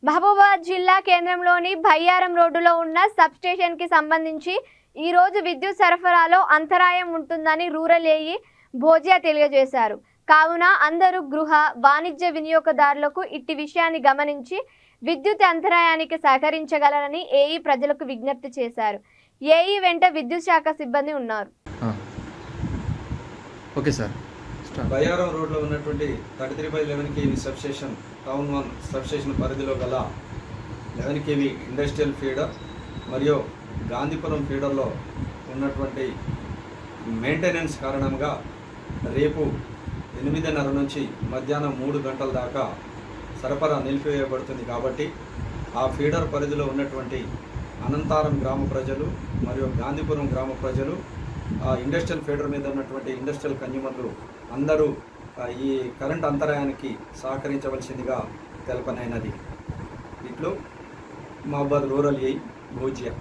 మహబూబాబాద్ జిల్లా కేంద్రంలోని బయ్యారం రోడ్డులో ఉన్న సబ్స్టేషన్కి సంబంధించి ఈ రోజు విద్యుత్ సరఫరాలో అంతరాయం ఉంటుందని రూరల్ ఏఈ భోజియా తెలియజేశారు. కావున అందరూ గృహ వాణిజ్య వినియోగదారులకు ఇట్టి విషయాన్ని గమనించి విద్యుత్ అంతరాయానికి సహకరించగలరని ఏఈ ప్రజలకు విజ్ఞప్తి చేశారు. ఏఈ వెంట విద్యుత్ శాఖ సిబ్బంది ఉన్నారు. Okay sir. బయ్యారం రోడ్లో ఉన్నటువంటి 33/11 kV సబ్స్టేషన్ టౌన్ 1 సబ్స్టేషన్ పరిధిలో గల 11 kV ఇండస్ట్రియల్ ఫీడర్ మరియు గాంధీపురం ఫీడర్లో ఉన్నటువంటి మెయింటెనెన్స్ కారణంగా రేపు 8:30 నుంచి మధ్యాహ్నం 3 గంటల దాకా సరఫరా నిలిపివేయబడుతుంది. కాబట్టి ఆ ఫీడర్ పరిధిలో ఉన్నటువంటి అనంతారం గ్రామ ప్రజలు మరియు గాంధీపురం గ్రామ ప్రజలు ఆ ఇండస్ట్రియల్ ఫీడర్ మీద ఉన్నటువంటి ఇండస్ట్రియల్ కన్జ్యూమర్లు అందరూ ఈ కరెంట్ అంతరాయానికి సహకరించవలసిందిగా తెలపనైనది. ఇట్లు మహబూబాబాద్ రూరల్ ఏఈ భోజియా.